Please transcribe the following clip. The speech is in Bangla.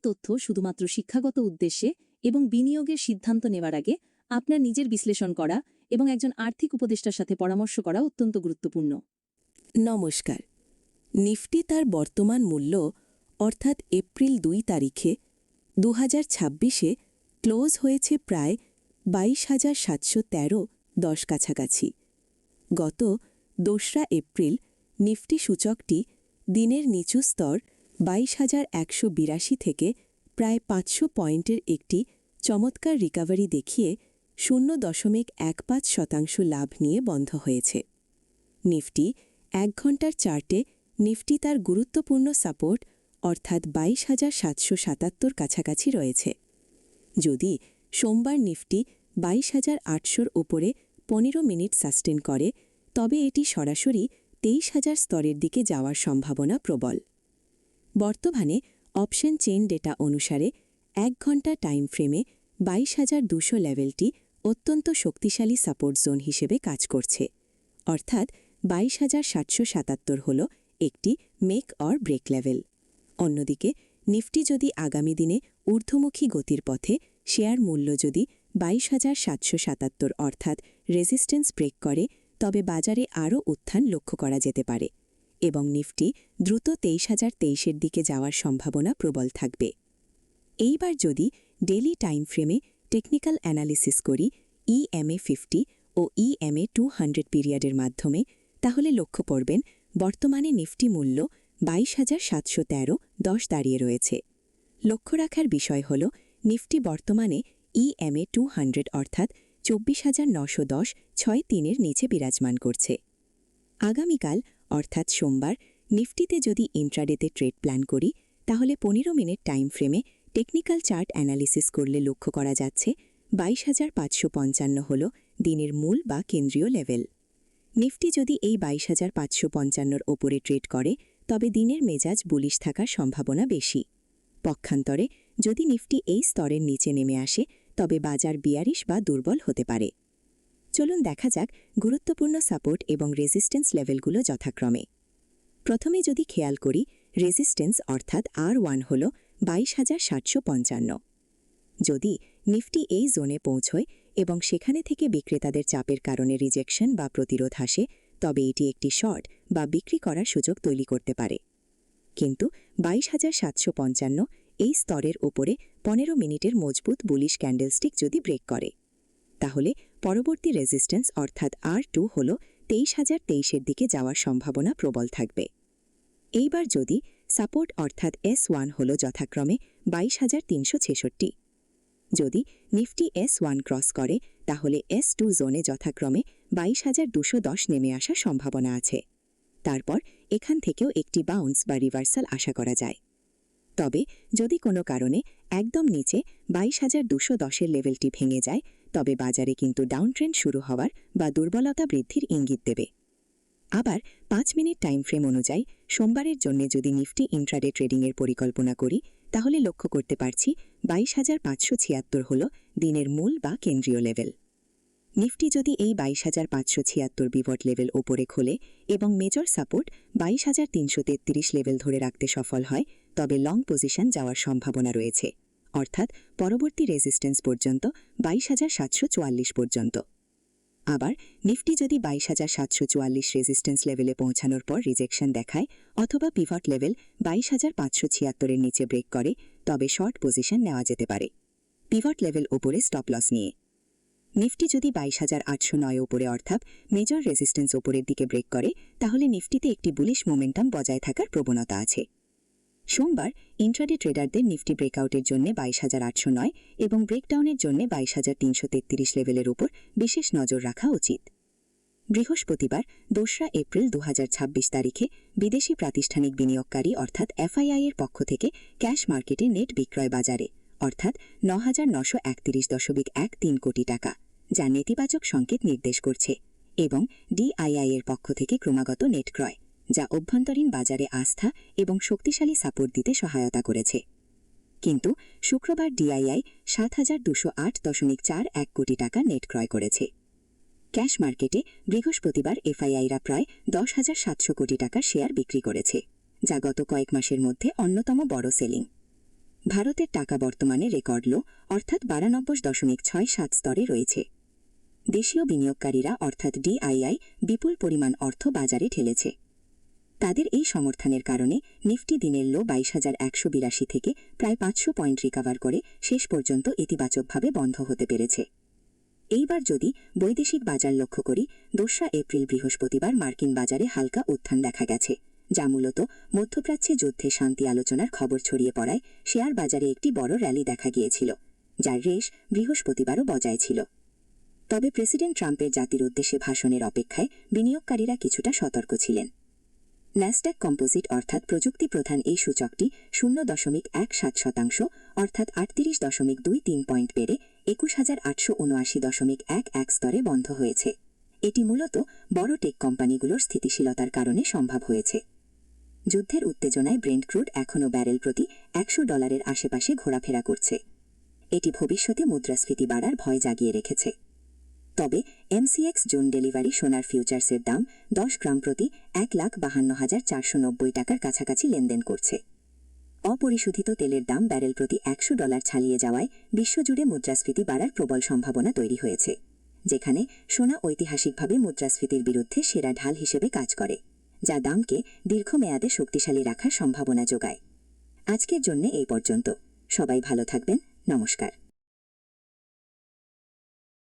তথ্য শুধুমাত্র শিক্ষাগত উদ্দেশ্যে এবং বিনিয়োগের সিদ্ধান্ত নেওয়ার আগে আপনার নিজের বিশ্লেষণ করা এবং একজন আর্থিক উপদেষ্টার সাথে পরামর্শ করা অত্যন্ত গুরুত্বপূর্ণ। নমস্কার। নিফটি তার বর্তমান মূল্য অর্থাৎ এপ্রিল 2 তারিখে 2026-এ ক্লোজ হয়েছে প্রায় 22,713 কাছাকাছি। গত 2 এপ্রিল নিফটি সূচকটি দিনের নিচু স্তর 22,182 থেকে প্রায় 500 পয়েন্টের একটি চমৎকার রিকাভারি দেখিয়ে 0.15% লাভ নিয়ে বন্ধ হয়েছে। নিফটি 1 ঘন্টার চার্টে নিফটি তার গুরুত্বপূর্ণ সাপোর্ট অর্থাৎ 22,777 কাছাকাছি রয়েছে। যদি সোমবার নিফটি 22,800 ওপরে 15 মিনিট সাস্টেন করে, তবে এটি সরাসরি 23,000 স্তরের দিকে যাওয়ার সম্ভাবনা প্রবল। বর্তমানে অপশন চেইন ডেটা অনুসারে 1 ঘন্টা টাইম ফ্রেমে 22,200 লেভেলটি অত্যন্ত শক্তিশালী সাপোর্ট জোন হিসেবে কাজ করছে, অর্থাৎ 22,777 হল একটি মেক অর ব্রেক লেভেল। অন্যদিকে নিফটি যদি আগামী দিনে ঊর্ধ্বমুখী গতির পথে শেয়ার মূল্য যদি 22,777 অর্থাৎ রেজিস্ট্যান্স ব্রেক করে, তবে বাজারে আরও উত্থান লক্ষ্য করা যেতে পারে এবং নিফটি দ্রুত 23,023-এর দিকে যাওয়ার সম্ভাবনা প্রবল থাকবে। এইবার যদি ডেইলি টাইম ফ্রেমে টেকনিক্যাল অ্যানালিসিস করি EMA 50 ও EMA 200 পিরিয়ডের মাধ্যমে, তাহলে লক্ষ্য করবেন বর্তমানে নিফটি মূল্য 22,713 দাঁড়িয়ে রয়েছে। লক্ষ্য রাখার বিষয় হল নিফটি বর্তমানে EMA 200 অর্থাৎ 24,910.63-এর নিচে বিরাজমান করছে। আগামীকাল অর্থাৎ সোমবার নিফটিতে যদি ইন্ট্রাডেতে ট্রেড প্ল্যান করি, তাহলে 15 মিনিট টাইম ফ্রেমে টেকনিক্যাল চার্ট অ্যানালিসিস করলে লক্ষ্য করা যাচ্ছে 22,555 হল দিনের মূল বা কেন্দ্রীয় লেভেল। নিফটি যদি এই 22,555-র ওপরে ট্রেড করে, তবে দিনের মেজাজ বুলিশ থাকার সম্ভাবনা বেশি। পক্ষান্তরে যদি নিফটি এই স্তরের নিচে নেমে আসে, তবে বাজার বিয়ারিশ বা দুর্বল হতে পারে। চলুন দেখা যাক গুরুত্বপূর্ণ সাপোর্ট এবং রেজিস্ট্যান্স লেভেলগুলো যথাক্রমে। প্রথমে যদি খেয়াল করি, রেজিস্ট্যান্স অর্থাৎ R1 হল 22,755। যদি নিফটি এই জোনে পৌঁছয় এবং সেখানে থেকে বিক্রেতাদের চাপের কারণে রিজেকশন বা প্রতিরোধ আসে, তবে এটি একটি শর্ট বা বিক্রি করার সুযোগ তৈরি করতে পারে। কিন্তু 22,755 এই স্তরের ওপরে 15 মিনিটের মজবুত বুলিশ ক্যান্ডেলস্টিক যদি ব্রেক করে, তাহলে পরবর্তী রেজিস্ট্যান্স অর্থাৎ R2 হল 23,023-এর দিকে যাওয়ার সম্ভাবনা প্রবল থাকবে। এইবার যদি সাপোর্ট অর্থাৎ S1 হল যথাক্রমে 22,366। যদি নিফটি S1 ক্রস করে, তাহলে S2 জোনে যথাক্রমে 22,210 নেমে আসার সম্ভাবনা আছে। তারপর এখান থেকেও একটি বাউন্স বা রিভার্সাল আশা করা যায়। তবে যদি কোনো কারণে একদম নিচে 22,210-এর লেভেলটি ভেঙে যায়, তবে বাজারে কিন্তু ডাউন ট্রেন্ড শুরু হওয়ার বা দুর্বলতা বৃদ্ধির ইঙ্গিত দেবে। আবার 5 মিনিট টাইম ফ্রেম অনুযায়ী সোমবারের জন্য যদি নিফটি ইন্ট্রাডে ট্রেডিংয়ের পরিকল্পনা করি, তাহলে লক্ষ্য করতে পারছি 22,576 হল দিনের মূল বা কেন্দ্রীয় লেভেল। নিফটি যদি এই 22,576 বিভট লেভেল ওপরে খোলে এবং মেজর সাপোর্ট 22,333 লেভেল ধরে রাখতে সফল হয়, তবে লং পজিশন যাওয়ার সম্ভাবনা রয়েছে, অর্থাৎ পরবর্তী রেজিস্ট্যান্স পর্যন্ত 22,744 পর্যন্ত। আবার নিফটি যদি 22,744 রেজিস্ট্যান্স লেভেলে পৌঁছানোর পর রিজেকশন দেখায় অথবা পিভট লেভেল 22,576-এর নিচে ব্রেক করে, তবে শর্ট পজিশন নেওয়া যেতে পারে পিভট লেভেল ওপরে স্টপ লস নিয়ে। নিফটি যদি 22,809 ওপরে অর্থাৎ মেজর রেজিস্ট্যান্স ওপরের দিকে ব্রেক করে, তাহলে নিফটিতে একটি বুলিশ মোমেন্টাম বজায় থাকার প্রবণতা আছে। সোমবার ইন্ট্রাডে ট্রেডারদের নিফটি ব্রেকআউটের জন্য 22,809 এবং ব্রেকডাউনের জন্য 22,333 লেভেলের উপর বিশেষ নজর রাখা উচিত। বৃহস্পতিবার 2 এপ্রিল 2026 তারিখে বিদেশি প্রাতিষ্ঠানিক বিনিয়োগকারী অর্থাৎ FII এর পক্ষ থেকে ক্যাশ মার্কেটে নেট বিক্রয় বাজারে অর্থাৎ 9,931.13 কোটি টাকা, যা নেতিবাচক সংকেত নির্দেশ করছে, এবং DII এর পক্ষ থেকে ক্রমাগত নেট ক্রয়, যা অভ্যন্তরীণ বাজারে আস্থা এবং শক্তিশালী সাপোর্ট দিতে সহায়তা করেছে। কিন্তু শুক্রবার DII 7,208.41 কোটি টাকা নেট ক্রয় করেছে। ক্যাশ মার্কেটে বৃহস্পতিবার FII-রা প্রায় 10,700 কোটি টাকার শেয়ার বিক্রি করেছে, যা গত কয়েক মাসের মধ্যে অন্যতম বড় সেলিং। ভারতের টাকা বর্তমানে রেকর্ড লো অর্থাৎ 92.67 স্তরে রয়েছে। দেশীয় বিনিয়োগকারীরা অর্থাৎ ডিআইআই বিপুল পরিমাণ অর্থ বাজারে ঠেলেছে। তাদের এই সমর্থনের কারণে নিফটি দিনের লো 22,182 থেকে প্রায় 500 পয়েন্ট রিকভার করে শেষ পর্যন্ত ইতিবাচকভাবে বন্ধ হতে পেরেছে। এইবার যদি বৈদেশিক বাজার লক্ষ্য করি, 2 এপ্রিল বৃহস্পতিবার মার্কিন বাজারে হালকা উত্থান দেখা গেছে, যা মূলত মধ্যপ্রাচ্যে যুদ্ধে শান্তি আলোচনার খবর ছড়িয়ে পড়ায় শেয়ার বাজারে একটি বড় র্যালি দেখা গিয়েছিল, যার রেশ বৃহস্পতিবারও বজায় ছিল। তবে প্রেসিডেন্ট ট্রাম্পের জাতির উদ্দেশ্যে ভাষণের অপেক্ষায় বিনিয়োগকারীরা কিছুটা সতর্ক ছিলেন। ন্যাসড্যাক কম্পোজিট অর্থাৎ প্রযুক্তি প্রধান এই সূচকটি 0.17% অর্থাৎ 38.23 পয়েন্ট বেড়ে 21,879.11 স্তরে বন্ধ হয়েছে। এটি মূলত বড় টেক কোম্পানিগুলোর স্থিতিশীলতার কারণে সম্ভব হয়েছে। যুদ্ধের উত্তেজনায় ব্রেন্ট ক্রুড এখনও ব্যারেল প্রতি $100 আশেপাশে ঘোরাফেরা করছে। এটি ভবিষ্যতে মুদ্রাস্ফীতি বাড়ার ভয় জাগিয়ে রেখেছে। তবে এমসিএক্স জুন ডেলিভারি সোনার ফিউচার্সের দাম 10 গ্রাম প্রতি 1,52,490 টাকার কাছাকাছি লেনদেন করছে। অপরিশোধিত তেলের দাম ব্যারেল প্রতি $100 ছাড়িয়ে যাওয়ায় বিশ্বজুড়ে মুদ্রাস্ফীতি বাড়ার প্রবল সম্ভাবনা তৈরি হয়েছে, যেখানে সোনা ঐতিহাসিকভাবে মুদ্রাস্ফীতির বিরুদ্ধে সেরা ঢাল হিসেবে কাজ করে, যা দামকে দীর্ঘমেয়াদে শক্তিশালী রাখার সম্ভাবনা যোগায়। আজকের জন্য এই পর্যন্ত। সবাই ভালো থাকবেন। নমস্কার।